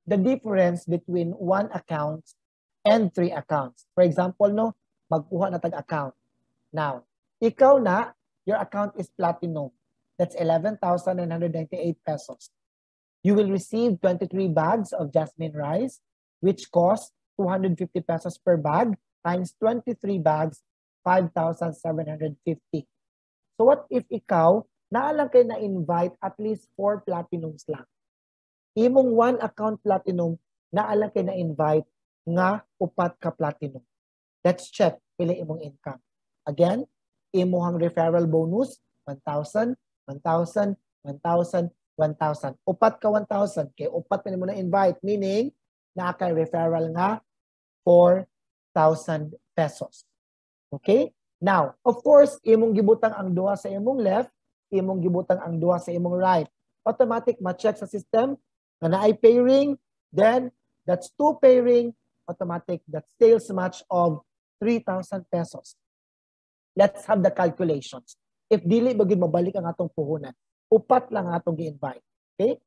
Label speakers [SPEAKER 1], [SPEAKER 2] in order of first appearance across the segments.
[SPEAKER 1] the difference between one account and three accounts. For example, no, magkuha na tag-account. Now, ikaw na, your account is platinum. That's 11,998 pesos. You will receive 23 bags of jasmine rice, which cost 250 pesos per bag, times 23 bags, 5,750. So what if ikaw, naalang kayo na-invite at least 4 platinums lang? Imong one account platinum, naalang kayo na-invite nga upat ka platinum. Let's check pila imong income. Again, imong referral bonus, 1,000, 1,000, 1,000, 1,000. Upat ka 1,000. Kaya upat na mo na-invite. Meaning, naka-referral nga 4,000 pesos. Okay? Now, of course, imong gibutang ang duha sa imong left, imong gibutang ang duha sa imong right. Automatic ma-check sa system na naay pairing, then that's 2 pairing, automatic that sales match of 3,000 pesos. Let's have the calculations. If dili bagid mabalik ang atong puhunan, upat lang atong gi-invite. Okay?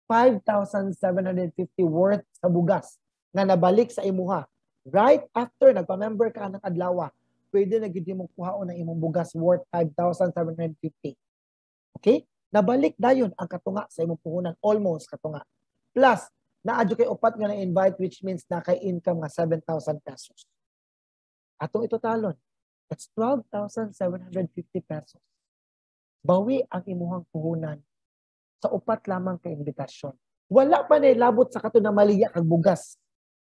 [SPEAKER 1] 5,750 worth sa bugas nga nabalik sa imuha. Right after nagpa-member ka ng adlaw, pwede na gid mo kuhaon ang imong bugas worth 5,750. Okay? Nabalik dayon ang katunga sa imong puhunan, almost katunga. Plus, naadyo kay upat nga na-invite, which means na kay income nga 7,000 pesos. Atong ito talon. That's 12,750 pesos. Bawi ang imuhang puhunan sa upat lamang ka invitasyon. Wala pa nailabot sa kato na maliya kag bugas.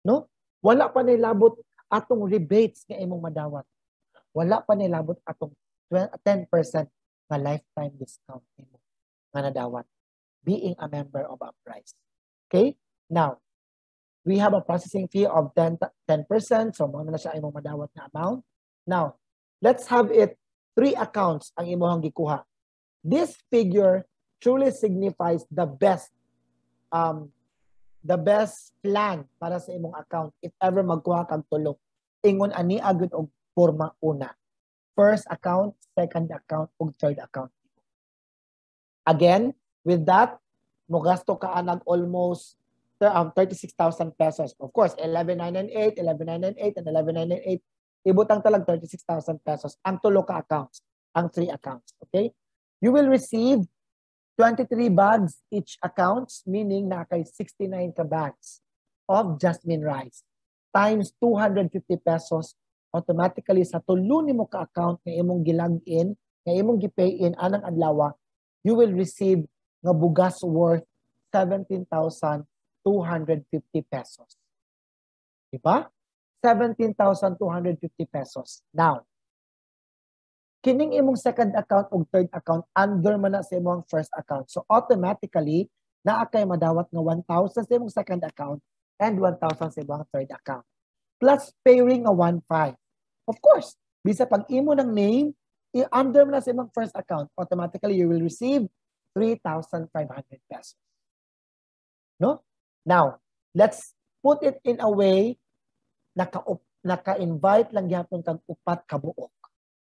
[SPEAKER 1] No? Wala pa nailabot atong rebates nga imong madawat. Wala pa nailabot atong 10% na lifetime discount nimo nga nadawat being a member of Uprise. Okay? Now, we have a processing fee of 10%. So, mga na siya imong madawat na amount. Now, let's have it 3 accounts ang imong gikuha. This figure truly signifies the best plan para sa imong account if ever magkuha kag tulo. Ingon ani agud og porma una. First account, second account, ug third account. Again, with that, mo gasto ka anag almost 36,000 pesos. Of course, 11,998, 11,998, and 11,998. Ibutang talag 36,000 pesos ang tulo ka accounts, ang 3 accounts. Okay? You will receive 23 bags each accounts, meaning na kay 69 ka bags of jasmine rice times 250 pesos automatically sa tulo nimo ka account nga imong gilag-in, nga imong gi-pay in anang adlaw, you will receive nga bugas worth 17,250 pesos. Diba? 17,250 pesos. Now, kining imong second account o third account, under man na sa imong first account. So automatically, naa kay madawat nga 1,000 sa imong second account and 1,000 sa imong third account. Plus pairing nga 1,500. Of course, bisa pag imo ng name, under man na sa imong first account, automatically you will receive 3,500 pesos. No? Now, let's put it in a way naka-invite lang gyapon kag upat ka buok.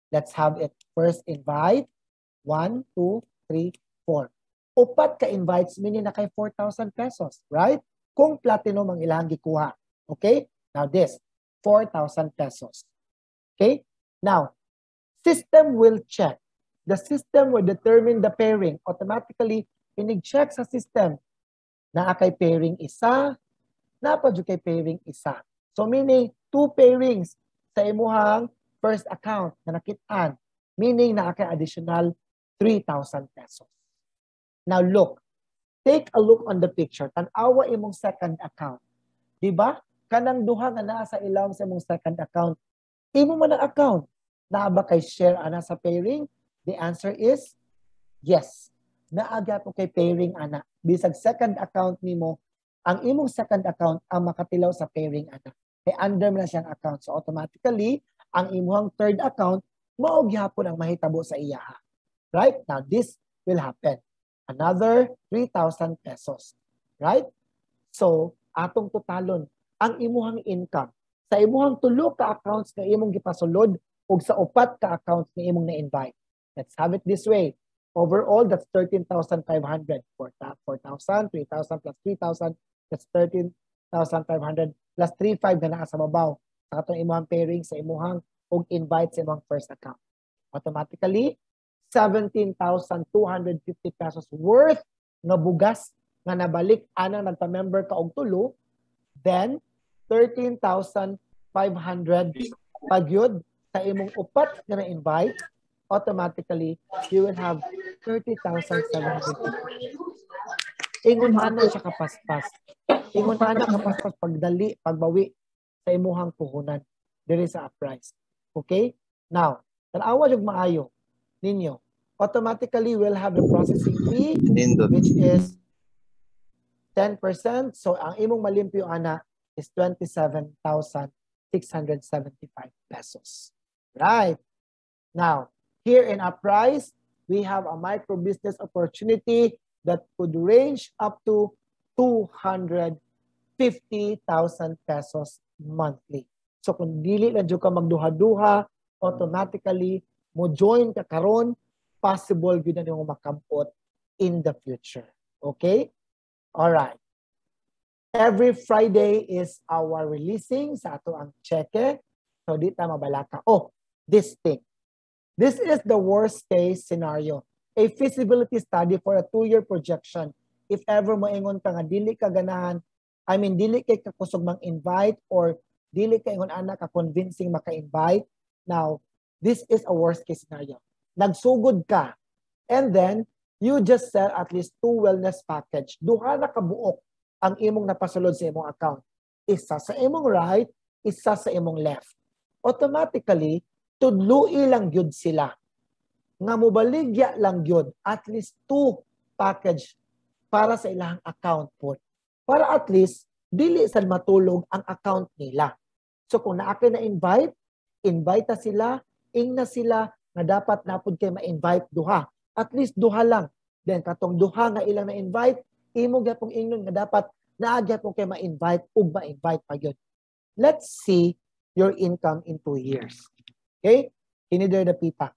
[SPEAKER 1] Let's have it. First invite. 1, 2, 3, 4. Upat ka invites, meaning na kay 4,000 pesos. Right? Kung platinum ang ilang gikuha. Okay? Now this. 4,000 pesos. Okay? Now, system will check. The system will determine the pairing. Automatically, inig-check sa system na kay pairing isa, na pa kay pairing isa. So meaning, 2 pairings sa imuhang first account na nakitaan, meaning na kay additional 3,000 pesos. Now look, take a look on the picture. Tan-awa imong second account. Diba? Kanang duha nga naa sa ilawom sa imong second account. Imo man ang account. Naa ba kay share ana sa pairing? The answer is yes. Naagya po kay pairing ana. Bisag second account nimo, ang imong second account ang makatilaw sa pairing ana. Kay under man na siyang account. So automatically, ang imong third account, mao gyapon ang mahitabo sa iya. Right? Now, this will happen. Another 3,000 pesos. Right? So, atong totalon, ang imuhang income, sa imuhang tulo ka accounts na imong gipasulod, o sa upat ka accounts na imong na-invite. Let's have it this way. Overall, that's 13,500. 4,000, 3,000 plus 3,000, That's 13,500 plus 3,500 na naa sa babaw. Sa katong imuhang pairing sa imuhang og invite sa imuhang first account. Automatically, 17,250 pesos worth nga bugas nga nabalik anang nagpa-member ka og tulo, then 13,500 pagyud sa imong upat nga na-invite, automatically you will have 30,750. Ingon ana siya kapaspas. Ingon ana kapaspas pagdali, pagbawi sa imuhang puhunan diri sa Uprise. Okay? Now, tanawa jud maayo ninyo. Automatically we'll have the processing fee which is 10%. So ang imong malimpyo ana is 27,675 pesos. Right. Now, here in Uprise, we have a micro business opportunity that could range up to 250,000 pesos monthly. So kung dili lang jud ka magduha-duha, automatically mo join ka karon, possible gyud na nimo makampot in the future. Okay? All right. Every Friday is our releasing sa ato ang cheque. So di ta mabalaka. Oh, this thing. This is the worst case scenario. A feasibility study for a 2-year projection. If ever moingon ka nga dili ka ganahan, I mean dili kay kakusog mang invite or dili kay ingon ana ka convincing maka-invite. Now, this is a worst case scenario. Nagsugod ka and then you just sell at least 2 wellness package. Duha na kabuok ang imong napasulod sa imong account. Isa sa imong right, isa sa imong left. Automatically, tudlui lang gyud sila. Nga mobaligya lang gyud at least 2 package para sa ilang account po. Para at least dili sad matulog ang account nila. So kung naakay na invite na sila, ing na sila nga dapat napud kay ma-invite duha. At least duha lang. Then katong duha nga ilang na-invite, imo gyapong ingnon nga dapat naagya po kay ma-invite ug ma-invite pa gyud. Let's see your income in 2 years. Okay? Kinider the pita.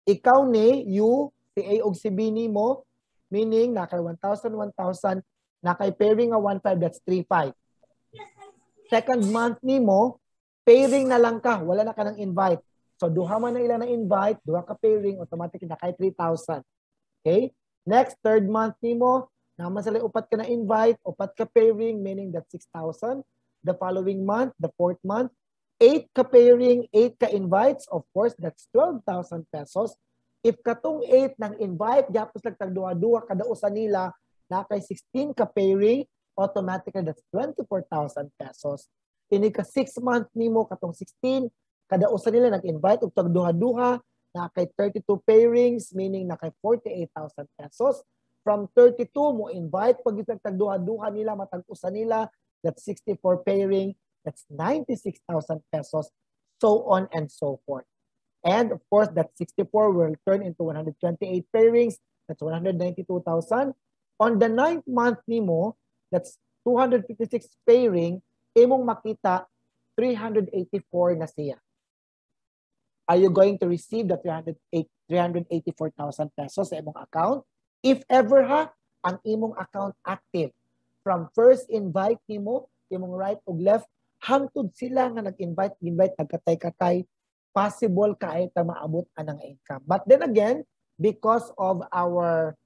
[SPEAKER 1] Ikaw ni, you, si A og si B ni mo, meaning nakay 1,000, 1,000, nakay pairing nga 1,500, that's 3,500. Second month ni mo, pairing na lang ka, wala na ka ng invite. So duha man na ilang na invite, duha ka pairing, automatic nakay 3,000. Okay? Next, third month ni mo, naman sila upat ka na invite, upat ka pairing, meaning that's 6,000. The following month, the fourth month, 8 ka pairing, 8 ka invites, of course, that's 12,000 pesos. If katong 8 ng invite, gapos lang tagduha-duha, kada usa nila, na kay 16 ka pairing, automatically that's 24,000 pesos. Ini ka 6 month nimo katong 16, kada usa nila nag-invite ug tagduha-duha, na kay 32 pairings, meaning na kay 48,000 pesos. From 32 mo invite, pag tagduha-duha nila, matag usa nila, that's 64 pairing, that's 96,000 pesos, so on and so forth. And of course, that 64 will turn into 128 pairings, that's 192,000. On the 9th month nimo, that's 256 pairing, imong makita 384 na siya. Are you going to receive the 384,000 pesos sa imong account? If ever ha, ang imong account active. From first invite nimo, imong right ug left, hangtod sila nga nag-invite, nagkatay-katay, possible kahit na maabot anang income. But then again, because of our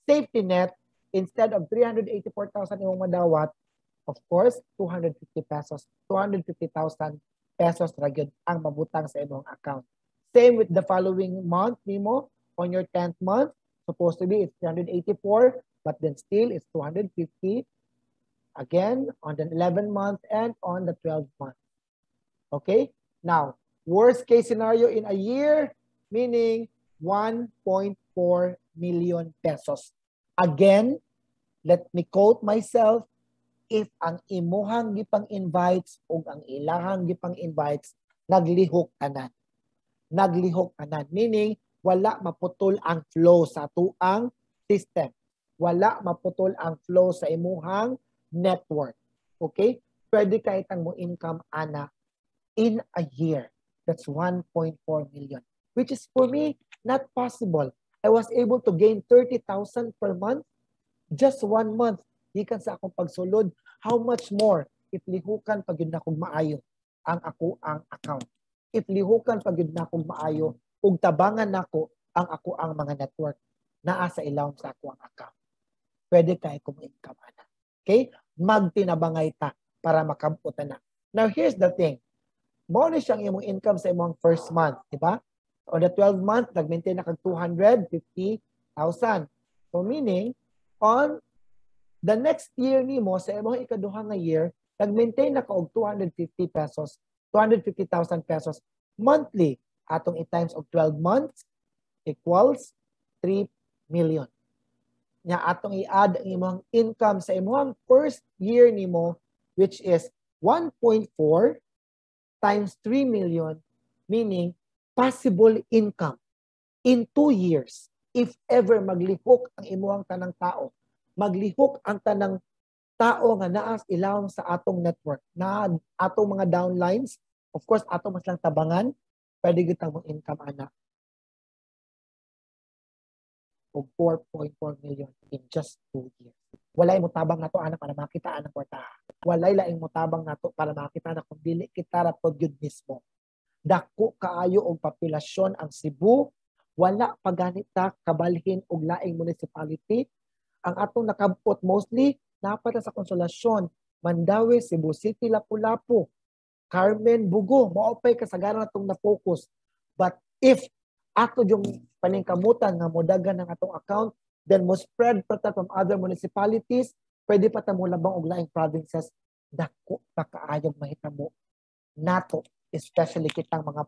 [SPEAKER 1] safety net, instead of 384,000 imong madawat, of course, 250,000 pesos ra gyud ang mabutang sa imong account. Same with the following month nimo, on your 10th month, supposed to be it's 384, but then still it's 250. Again, on the 11th month and on the 12th month. Okay? Now, worst case scenario in a year, meaning 1.4 million pesos. Again, let me quote myself, if ang imuhang gipang invites o ang ilahang gipang invites, naglihok kanan. Naglihok kanan. Meaning, wala maputol ang flow sa tuang system. Wala maputol ang flow sa imuhang network. Okay? Pwede kahit ang mo income ana in a year. That's 1.4 million. Which is for me, not possible. I was able to gain 30,000 per month. Just 1 month. gikan sa akong pagsulod, how much more if lihukan pag yun na kong maayo ang ako ang account. If lihukan pag yun na kong maayo, ug tabangan nako ang ako ang mga network naa sa ilawom sa ako ang account. Pwede kay kung income ana. Okay? Magtinabangay ta para makamputan na. Now here's the thing. Mo ni siyang imong income sa imong first month, di ba? On the 12th month, nag-maintain na kag 250,000. So meaning, on the next year nimo sa imong ikaduha nga year, nag-maintain na ka og 250,000 pesos monthly. Atong i-times of 12 months equals 3 million. Nya atong i-add ang imong income sa imong first year nimo, which is 1.4 times 3 million, meaning possible income in 2 years. If ever maglihok ang imuhang tanang tao, maglihok ang tanang tao nga naas ilawom sa atong network, na atong mga downlines, of course, atong mas lang tabangan, pwede gitang mong income ana o 4.4 million in just 2 years. Walay mo tabang nato ana para makita ang kwarta. Walay laing mo tabang nato para makita na kung dili kita ra pod gyud mismo. Dako kaayo og populasyon ang Cebu, wala paganita kabalhin og laing municipality. Ang atong nakabot mostly napata sa Konsolasyon, Mandaue, Cebu City, Lapu-Lapu, Carmen, Bugo, maopay kasagaran natong na-focus. But if ato yung paningkamutan nga modagan ng atong account, then mo spread pa ta from other municipalities, pwede pa ta mo labang og laing provinces, dako pa kaayong mahitabo nato, especially kitang mga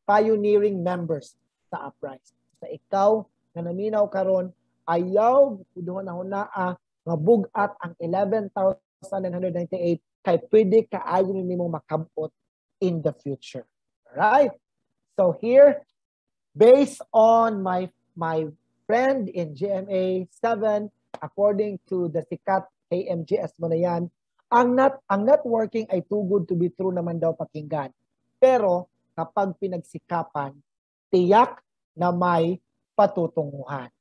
[SPEAKER 1] pioneering members sa Uprise. Sa ikaw nga naminaw karon, ayaw kuduhan na hunaa nga bugat ang 11,998 kay pwede kaayo nimo makabot in the future. Right? So here, based on my friend in GMA 7, according to the sikat KMGS mo na yan, ang networking ay too good to be true naman daw pakinggan. Pero kapag pinagsikapan, tiyak na may patutunguhan.